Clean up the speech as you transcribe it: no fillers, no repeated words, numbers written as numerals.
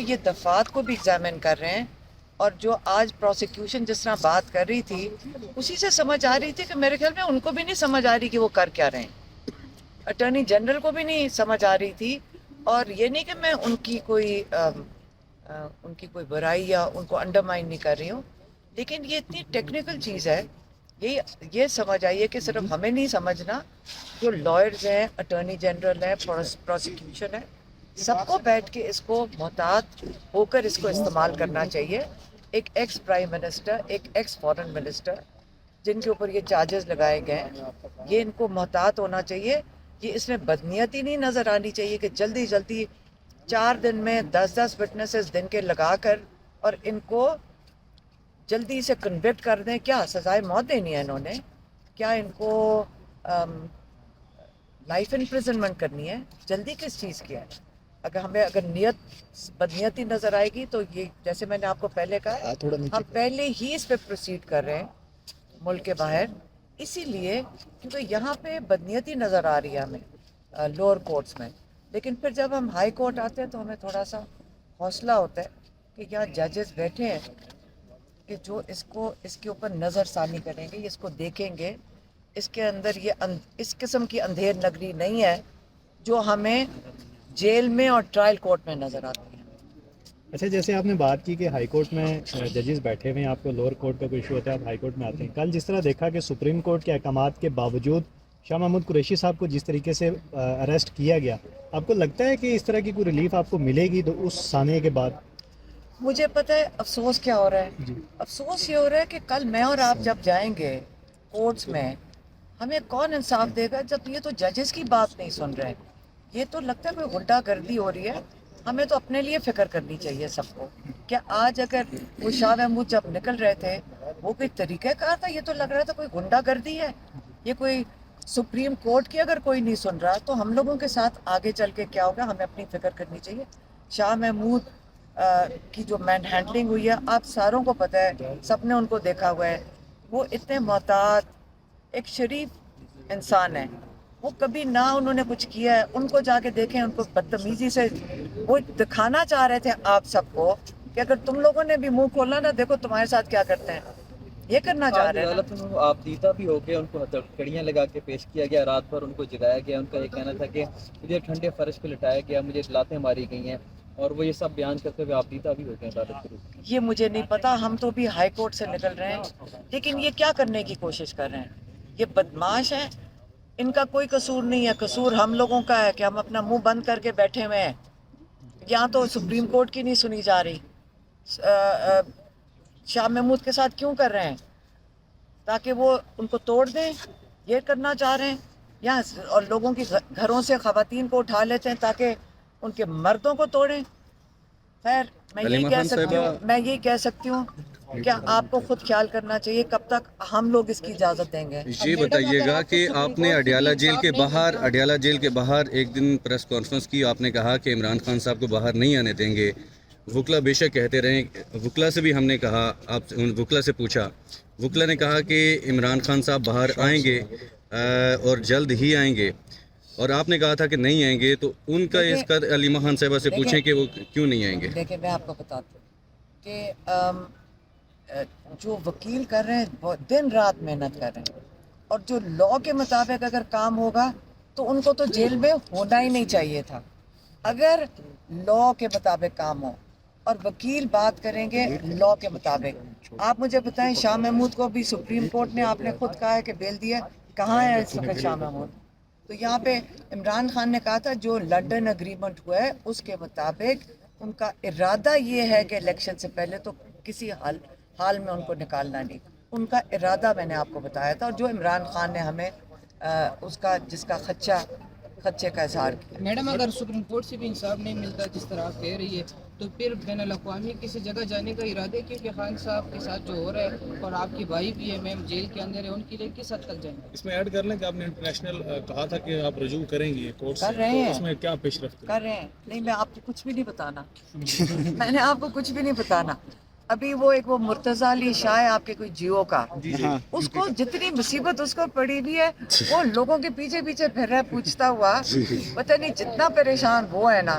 یہ دفعات کو بھی ایگزامن کر رہے ہیں، اور جو آج پروسیکیوشن جس طرح بات کر رہی تھی اسی سے سمجھ آ رہی تھی کہ میرے خیال میں ان کو بھی نہیں سمجھ آ رہی کہ وہ کر کیا رہے ہیں، اٹارنی جنرل کو بھی نہیں سمجھ آ رہی تھی. اور یہ نہیں کہ میں ان کی کوئی برائی یا ان کو انڈرمائن نہیں کر رہی ہوں، لیکن یہ اتنی ٹیکنیکل چیز ہے، یہ سمجھ آئیے کہ صرف ہمیں نہیں سمجھنا، جو لائرز ہیں، اٹارنی جنرل ہیں، پروسیکیوشن ہے، سب کو بیٹھ کے اس کو محتاط ہو کر اس کو استعمال کرنا چاہیے. ایک ایکس پرائم منسٹر، ایک ایکس فارن منسٹر جن کے اوپر یہ چارجز لگائے گئے ہیں، یہ ان کو محتاط ہونا چاہیے. یہ اس میں بدنیتی نہیں نظر آنی چاہیے کہ جلدی جلدی 4 دن میں 10 وٹنسز دن کے لگا کر اور ان کو جلدی سے کنوکٹ کر دیں. کیا سزائے موت دینی ہے انہوں نے؟ کیا ان کو لائف امپریزنمنٹ کرنی ہے؟ جلدی کس چیز کی ہے؟ اگر نیت بدنیتی نظر آئے گی تو یہ جیسے میں نے آپ کو پہلے کہا، ہم پہلے ہی اس پہ پروسیڈ کر رہے ہیں ملک کے باہر، اسی لیے کیونکہ یہاں پہ بدنیتی نظر آ رہی ہے ہمیں لوور کورٹس میں. لیکن پھر جب ہم ہائی کورٹ آتے ہیں تو ہمیں تھوڑا سا حوصلہ ہوتا ہے کہ یہاں ججز بیٹھے ہیں کہ جو اس کے اوپر نظر ثانی کریں گے، اس کو دیکھیں گے، اس کے اندر اس قسم کی اندھیر نگری نہیں ہے جو ہمیں جیل میں اور ٹرائل کورٹ میں نظر آتی ہے. اچھا، جیسے آپ نے بات کی کہ ہائی کورٹ میں ججز بیٹھے ہوئے ہیں، آپ کو لوور کورٹ کا کوئی ایشو ہوتا ہے، آپ ہائی کورٹ میں آتے ہیں. کل جس طرح دیکھا کہ سپریم کورٹ کے احکامات کے باوجود شاہ محمود قریشی صاحب کو جس طریقے سے اریسٹ کیا گیا، آپ کو لگتا ہے کہ اس طرح کی کوئی ریلیف آپ کو ملے گی تو اس سانحے کے بعد؟ مجھے پتہ ہے افسوس کیا ہو رہا ہے. افسوس یہ ہو رہا ہے کہ کل میں اور آپ جب جائیں گے کورٹس میں، ہمیں کون انصاف دے گا جب یہ تو ججز کی بات نہیں سن رہے؟ یہ تو لگتا ہے کوئی غنڈہ گردی ہو رہی ہے. ہمیں تو اپنے لیے فکر کرنی چاہیے سب کو. کہ آج اگر وہ شاہ محمود جب نکل رہے تھے وہ کوئی طریقہ کار تھا؟ یہ تو لگ رہا تھا کوئی غنڈہ گردی ہے. یہ کوئی سپریم کورٹ کی اگر کوئی نہیں سن رہا تو ہم لوگوں کے ساتھ آگے چل کے کیا ہوگا؟ ہمیں اپنی فکر کرنی چاہیے. شاہ محمود کی جو مین ہینڈلنگ ہوئی ہے، آپ ساروں کو پتہ ہے، سب نے ان کو دیکھا ہوا ہے. وہ اتنے محتاط، ایک شریف انسان ہے. وہ کبھی نہ انہوں نے کچھ کیا ہے. ان کو جا کے دیکھیں، ان کو بدتمیزی سے وہ دکھانا چاہ رہے تھے آپ سب کو کہ اگر تم لوگوں نے بھی منہ کھولا نا، دیکھو تمہارے ساتھ کیا کرتے ہیں. یہ کرنا چاہ رہے ہیں. عدالت میں آپ دیتا بھی ہو گیا، ان کو کڑیاں لگا کے پیش کیا گیا، رات بھر ان کو جگایا گیا. ان کا یہ کہنا تھا کہ مجھے ٹھنڈے فرش پہ لٹایا گیا، مجھے لاتیں ماری گئی ہیں، اور وہ یہ سب بیان کرتے ہوئے آپ دیتا بھی ہو گئے عدالت کے. یہ مجھے نہیں پتا، ہم تو بھی ہائی کورٹ سے نکل رہے ہیں. لیکن یہ کیا کرنے کی کوشش کر رہے ہیں؟ یہ بدماش ہیں. ان کا کوئی قصور نہیں ہے، قصور ہم لوگوں کا ہے کہ ہم اپنا منہ بند کر کے بیٹھے ہوئے ہیں. یہاں تو سپریم کورٹ کی نہیں سنی جا رہی. شاہ محمود کے ساتھ کیوں کر رہے ہیں؟ تاکہ وہ ان کو توڑ دیں، یہ کرنا چاہ رہے ہیں. یہاں اور لوگوں کی گھروں سے خواتین کو اٹھا لیتے ہیں تاکہ ان کے مردوں کو توڑیں. خیر، میں یہی کہہ سکتی ہوں کہ آپ کو خود خیال کرنا چاہیے کب تک ہم لوگ اس کی اجازت دیں گے. یہ بتائیے گا کہ آپ نے اڈیالہ جیل کے باہر ایک دن پریس کانفرنس کی، آپ نے کہا کہ عمران خان صاحب کو باہر نہیں آنے دیں گے. وکلا بے شک کہتے رہے، وکلا سے بھی ہم نے کہا، آپ وکلا سے پوچھا، وکلا نے کہا کہ عمران خان صاحب باہر آئیں گے اور جلد ہی آئیں گے، اور آپ نے کہا تھا کہ نہیں آئیں گے. تو ان کا اس کا علیمہ خان صاحبہ سے پوچھیں کہ وہ کیوں نہیں آئیں گے. دیکھیں، میں آپ کو بتاتی ہوں کہ جو وکیل کر رہے ہیں دن رات محنت کر رہے ہیں، اور جو لاء کے مطابق اگر کام ہوگا تو ان کو تو جیل میں ہونا ہی نہیں چاہیے تھا. اگر لاء کے مطابق کام ہو اور وکیل بات کریں گے لاء کے مطابق. آپ مجھے بتائیں، شاہ محمود کو بھی سپریم کورٹ نے، آپ نے خود کہا ہے کہ بیل دیا، کہاں ہے اس وقت شاہ محمود؟ تو یہاں پہ عمران خان نے کہا تھا جو لنڈن اگریمنٹ ہوا ہے اس کے مطابق ان کا ارادہ یہ ہے کہ الیکشن سے پہلے تو کسی حال میں ان کو نکالنا نہیں. ان کا ارادہ میں نے آپ کو بتایا تھا، اور جو عمران خان نے ہمیں جس کا خدشے کا اظہار کیا. میڈم، اگر سپریم کورٹ سے بھی انصاف نہیں ملتا جس طرح آپ کہہ رہی ہے، تو پھر بین الاقوامی کسی جگہ جانے کا ارادہ ہے؟ کیونکہ خان صاحب کے ساتھ جو ہو رہا ہے، اور آپ کی بھائی بھی ہے میم جیل کے اندر ہے، ان کے لیے کس حد تک جائیں گے؟ اس میں ایڈ کر لیں کہ آپ نے انٹرنیشنل کہا تھا کہ آپ رجوع کریں گے کورٹ سے، کر رہے ہیں، اس میں کیا پیش رفت کر رہے ہیں. نہیں، میں آپ کو کچھ بھی نہیں بتانا. میں نے آپ کو کچھ بھی نہیں بتانا. ابھی وہ مرتضیٰ علی شاہ ہے آپ کے کوئی جیو کا، اس کو جتنی مصیبت اس کو پڑی ہوئی ہے، وہ لوگوں کے پیچھے پیچھے پھر رہا ہے پوچھتا ہوا. پتہ نہیں جتنا پریشان وہ ہے نا،